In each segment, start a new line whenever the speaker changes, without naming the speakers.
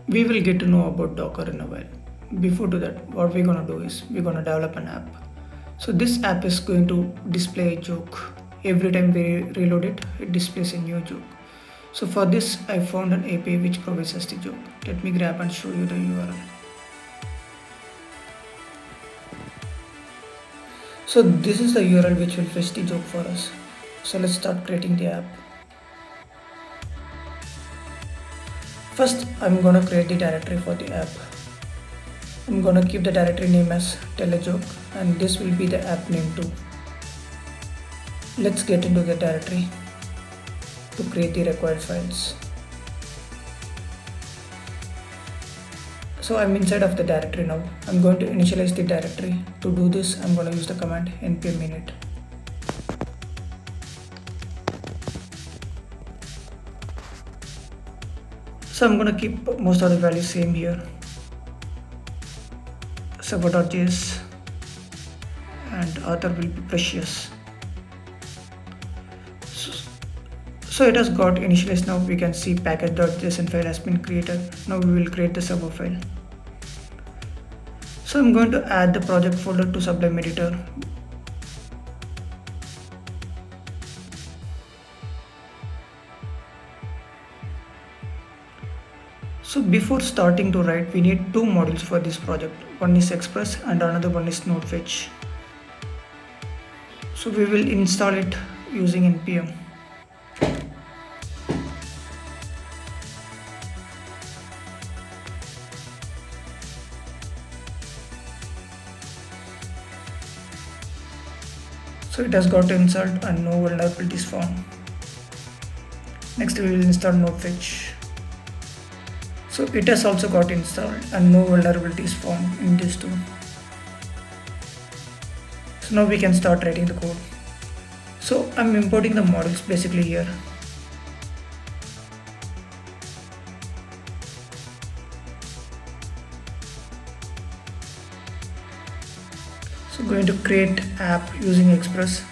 We will get to know about Docker in a while. Before to that, what we're gonna do is we're gonna develop an app. So this app is going to display a joke. Every time we reload it, it displays a new joke. So for this, I found an API which provides us the joke. Let me grab and show you the URL. So this is the URL which will fetch the joke for us. So let's start creating the app. First, I'm gonna create the directory for the app. I'm gonna keep the directory name as tell a joke, and this will be the app name too. Let's get into the directory to create the required files. So I'm inside of the directory now. I'm going to initialize the directory. To do this, I'm going to use the command npm init. So I'm going to keep most of the values same here. Server.js and author will be precious. So it has got initialized now. We can see package.json file has been created. Now we will create the server file. So I'm going to add the project folder to Sublime Editor. So before starting to write, we need two modules for this project. One is Express and another one is Node Fetch. So we will install it using npm. So it has got installed and no vulnerabilities found. Next we will install Node Fetch. So it has also got installed and no vulnerabilities found in this too. So now we can start writing the code. So I'm importing the modules basically here. So going to create app using Express,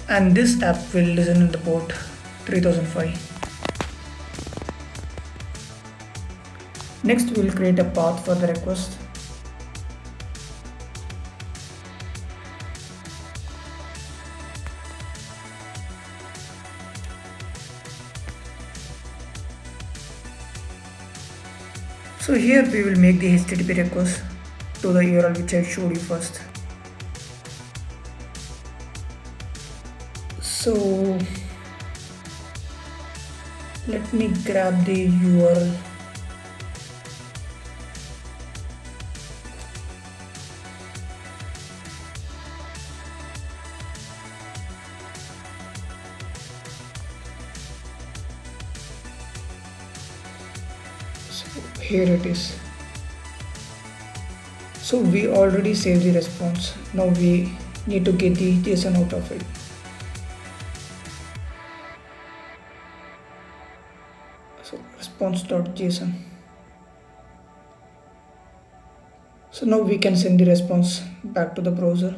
and this app will listen in the port 3005. Next we will create a path for the request. So here we will make the HTTP request to the URL which I showed you first. So let me grab the URL. So here it is. So we already saved the response. Now we need to get the JSON out of it. So response.json. So now we can send the response back to the browser.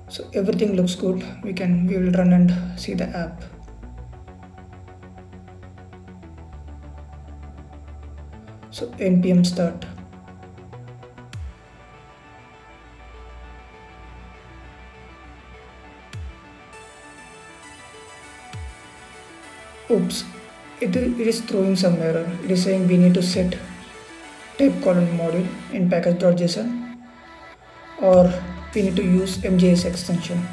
So everything looks good. We will run and see the app. So npm start. Oops, it is throwing some error. It is saying we need to set type colon module in package.json, or we need to use MJS extension.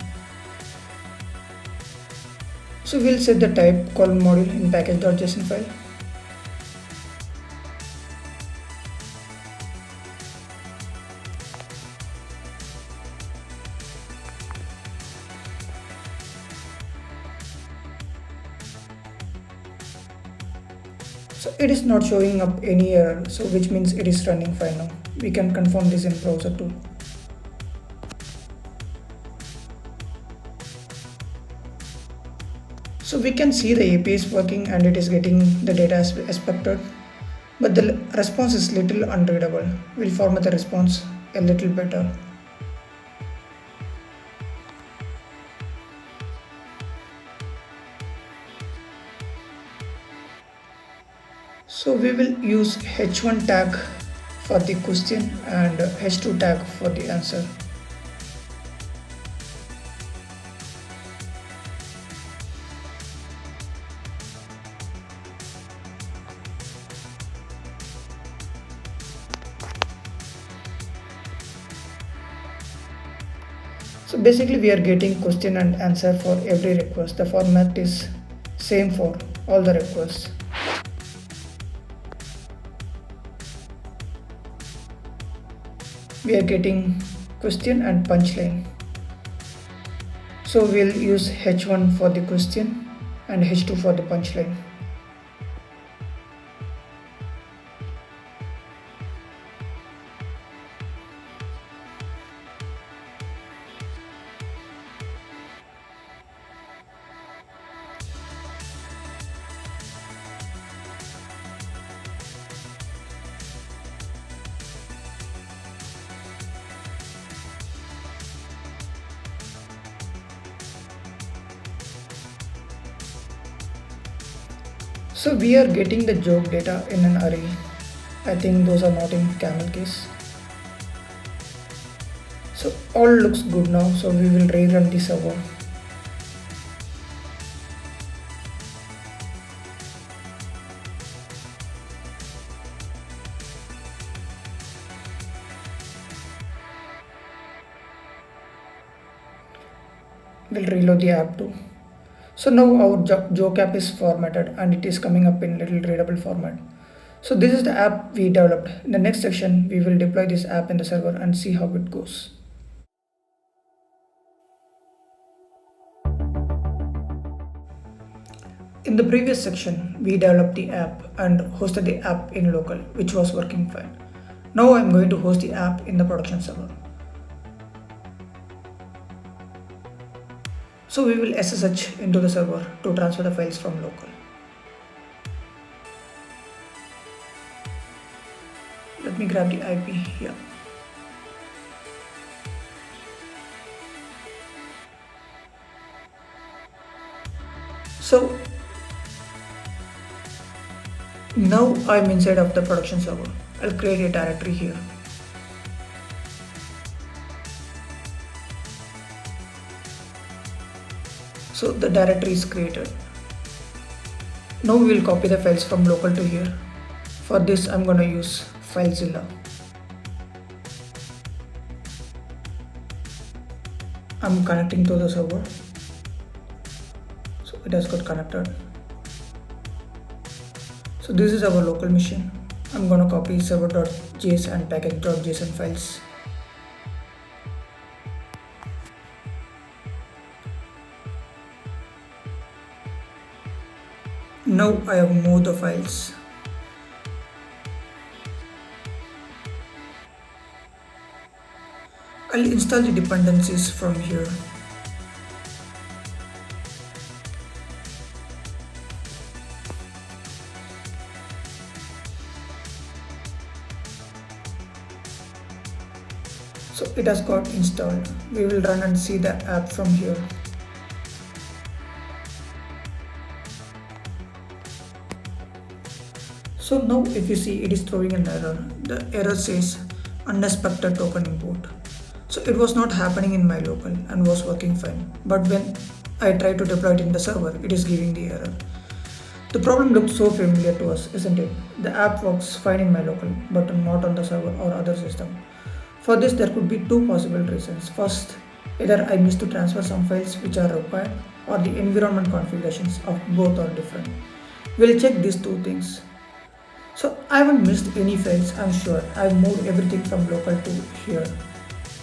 So we'll set the type colon module in package.json file. So it is not showing up any error, so which means it is running fine now. We can confirm this in browser too. So we can see the API is working and it is getting the data as expected. but the response is little unreadable. We'll format the response a little better. So we will use h1 tag for the question and h2 tag for the answer. So basically we are getting question and answer for every request. The format is same for all the requests. We are getting question and punchline. So we'll use h1 for the question and h2 for the punchline. So we are getting the joke data in an array. I think those are not in camel case. So all looks good now, so we will rerun the server. We'll reload the app too. So now our joke app is formatted and it is coming up in little readable format. So this is the app we developed. In the next section, we will deploy this app in the server and see how it goes. In the previous section, we developed the app and hosted the app in local, which was working fine. Now I'm going to host the app in the production server. So we will SSH into the server to transfer the files from local. Let me grab the IP here. So now I'm inside of the production server. I'll create a directory here. So the directory is created. Now we will copy the files from local to here. For this I'm going to use FileZilla. I'm connecting to the server. So it has got connected. So this is our local machine. I'm going to copy server.js and package.json files. Now I have moved the files. I'll install the dependencies from here. So it has got installed. We will run and see the app from here. So now if you see, it is throwing an error. The error says unexpected token import. So it was not happening in my local and was working fine. But when I try to deploy it in the server, it is giving the error. The problem looks so familiar to us, isn't it? The app works fine in my local, but not on the server or other system. For this, there could be two possible reasons. First, either I missed to transfer some files which are required, or the environment configurations of both are different. We'll check these two things. So I haven't missed any files, I'm sure. I've moved everything from local to here.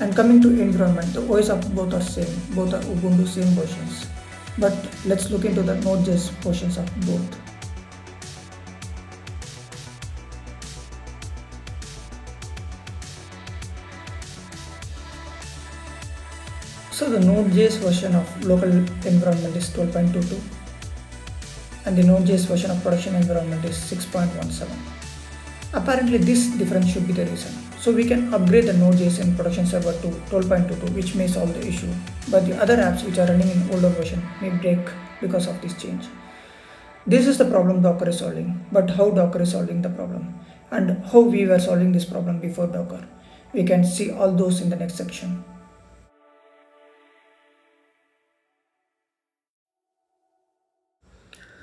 And coming to environment, the OS of both are same. Both are Ubuntu same versions. But let's look into the Node.js portions of both. So the Node.js version of local environment is 12.22 and the Node.js version of production environment is 6.17. Apparently this difference should be the reason. So we can upgrade the Node.js production server to 12.22, which may solve the issue. But the other apps which are running in older version may break because of this change. This is the problem Docker is solving, but how Docker is solving the problem and how we were solving this problem before Docker. We can see all those in the next section.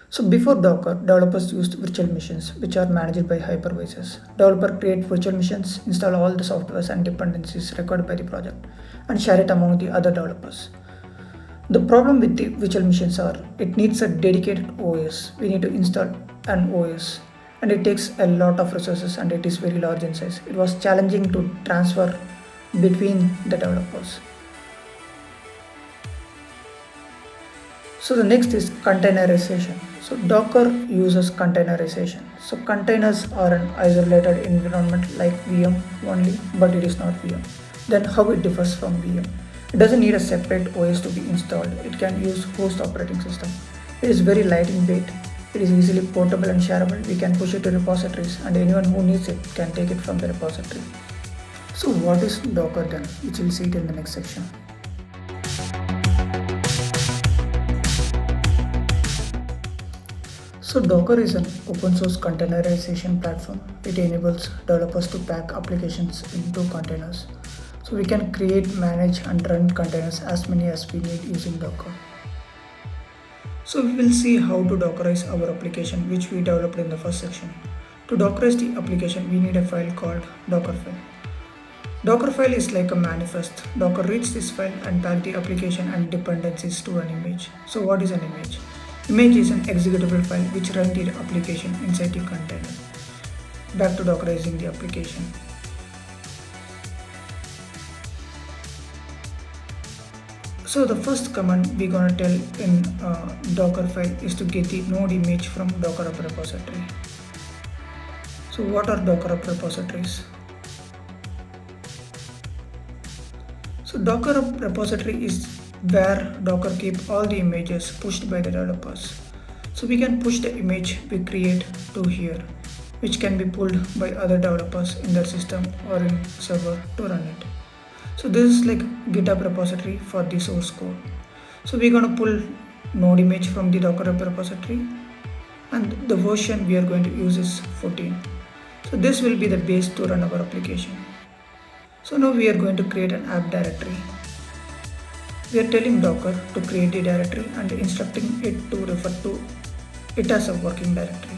So before Docker, developers used virtual machines, which are managed by hypervisors. Developer create virtual machines, install all the softwares and dependencies required by the project, and share it among the other developers. The problem with the virtual machines are it needs a dedicated OS. We need to install an OS, and it takes a lot of resources and it is very large in size. It was challenging to transfer between the developers. So the next is containerization. So Docker uses containerization. So containers are an isolated environment like VM only, but it is not VM. Then how it differs from VM? It doesn't need a separate OS to be installed. It can use host operating system. It is very light in weight. It is easily portable and shareable. We can push it to repositories and anyone who needs it can take it from the repository. So what is Docker then? Which we'll see it in the next section. So Docker is an open source containerization platform. It enables developers to pack applications into containers. So we can create, manage and run containers as many as we need using Docker. So we will see how to Dockerize our application which we developed in the first section. To Dockerize the application we need a file called Dockerfile. Dockerfile is like a manifest. Docker reads this file and pack the application and dependencies to an image. So what is an image? Image is an executable file which runs the application inside the container. Back to Dockerizing the application. So the first command we're gonna tell in Dockerfile is to get the node image from Dockerhub repository. So what are Dockerhub repositories? So Dockerhub repository is where Docker keep all the images pushed by the developers. So we can push the image we create to here, which can be pulled by other developers in their system or in server to run it. So this is like GitHub repository for the source code. So we're gonna pull node image from the Dockerhub repository and the version we are going to use is 14. So this will be the base to run our application. So now we are going to create an app directory. We are telling Docker to create the directory and instructing it to refer to it as a working directory.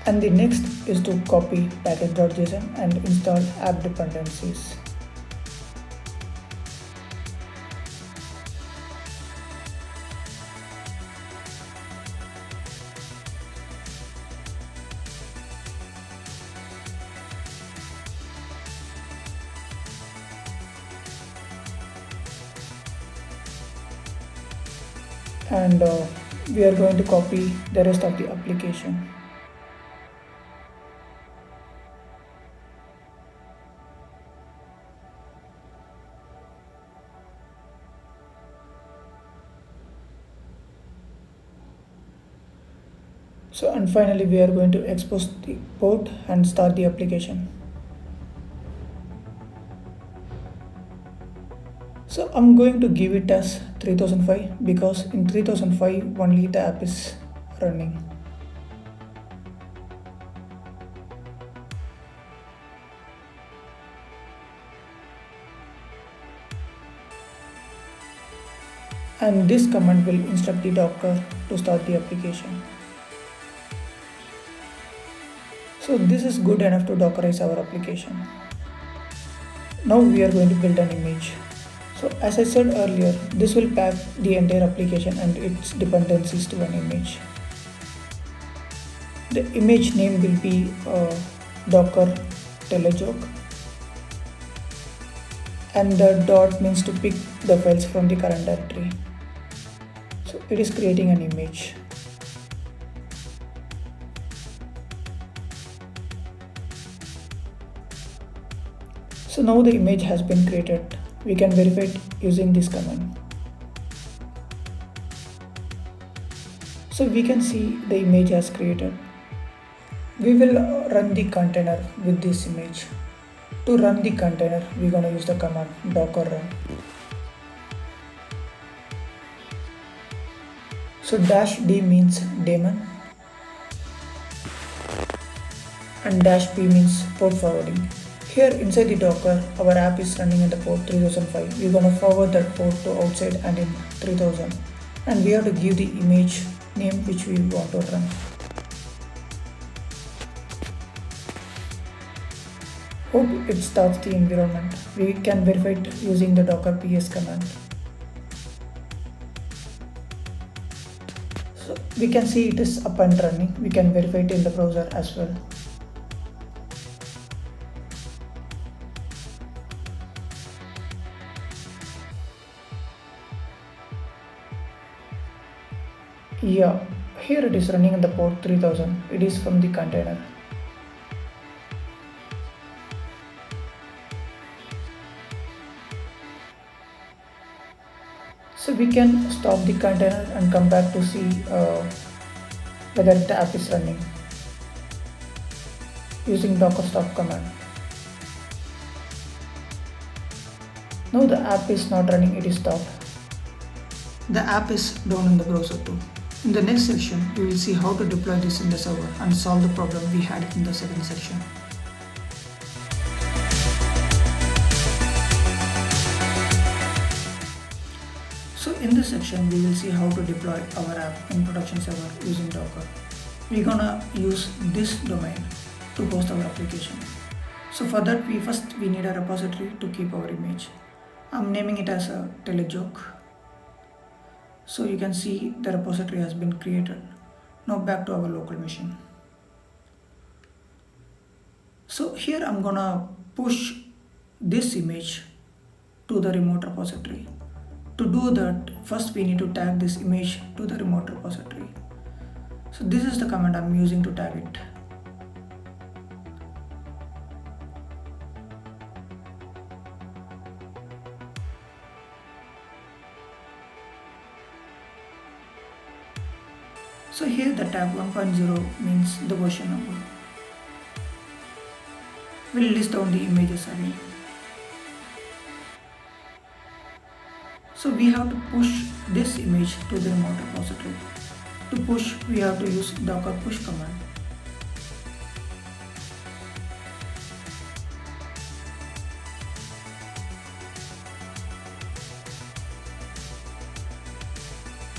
And the next is to copy package.json and install app dependencies. And we are going to copy the rest of the application. So and finally we are going to expose the port and start the application. So I'm going to give it as 3005 because in 3005 only the app is running. And this command will instruct the Docker to start the application. So this is good enough to Dockerize our application. Now we are going to build an image. So as I said earlier, this will pack the entire application and its dependencies to an image. The image name will be Docker tell a joke. And the dot means to pick the files from the current directory. So it is creating an image. So now the image has been created. We can verify it using this command. So we can see the image has created. We will run the container with this image. To run the container, we're gonna use the command docker run. So dash D means daemon and dash P means port forwarding. Here inside the Docker, our app is running in the port 3005. We're gonna forward that port to outside and in 3000. And we have to give the image name which we want to run. Hope it starts the environment. We can verify it using the docker ps command. So we can see it is up and running. We can verify it in the browser as well. Yeah, here it is running in the port 3000. It is from the container. So we can stop the container and come back to see whether the app is running using docker stop command. Now the app is not running, it is stopped. The app is down in the browser too. In the next section, we will see how to deploy this in the server and solve the problem we had in the second section. So in this section, we will see how to deploy our app in production server using Docker. We're gonna use this domain to host our application. So for that, we need a repository to keep our image. I'm naming it as a telejoke. So you can see the repository has been created. Now back to our local machine. So here I'm gonna push this image to the remote repository. To do that, first we need to tag this image to the remote repository. So this is the command I'm using to tag it. So here the tag 1.0 means the version number. We'll list down the images again. So we have to push this image to the remote repository. To push, we have to use docker push command.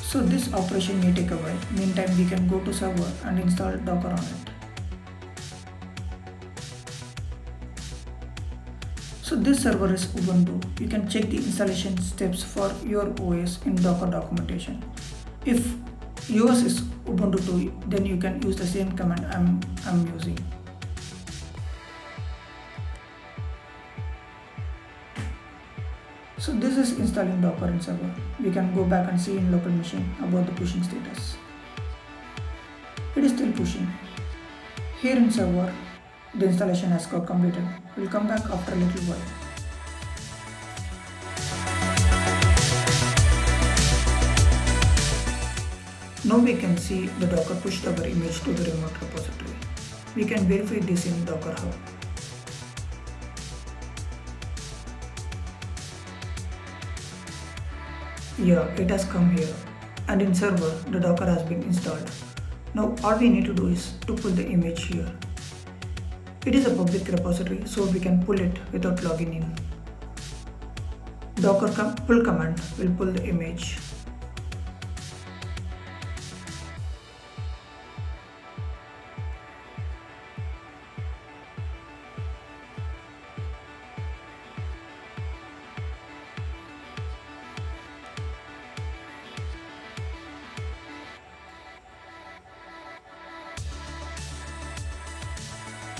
So this operation may take a while. Meantime, we can go to server and install Docker on it. So this server is Ubuntu. You can check the installation steps for your OS in Docker documentation. If yours is Ubuntu 2, then you can use the same command I'm using. So this is installing Docker in server. We can go back and see in local machine about the pushing status. It is still pushing. Here in server, the installation has got completed. We'll come back after a little while. Now we can see the Docker pushed our image to the remote repository. We can verify this in Dockerhub. Yeah, it has come here. And in server, the Docker has been installed. Now all we need to do is to pull the image here. It is a public repository, so we can pull it without logging in. Docker pull command will pull the image.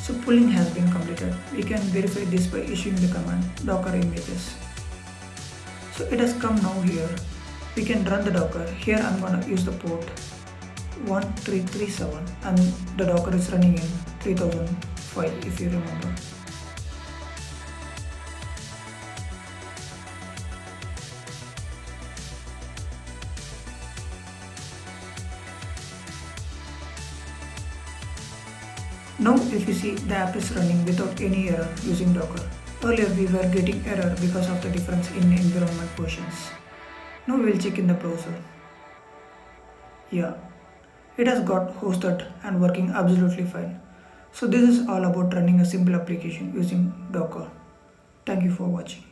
So pulling has been completed. We can verify this by issuing the command docker images. So it has come now here. We can run the Docker. Here I'm gonna use the port 1337 and the Docker is running in 3005 if you remember. Now if you see, the app is running without any error using Docker. Earlier we were getting error because of the difference in environment versions. Now we'll check in the browser. Yeah, it has got hosted and working absolutely fine. So this is all about running a simple application using Docker. Thank you for watching.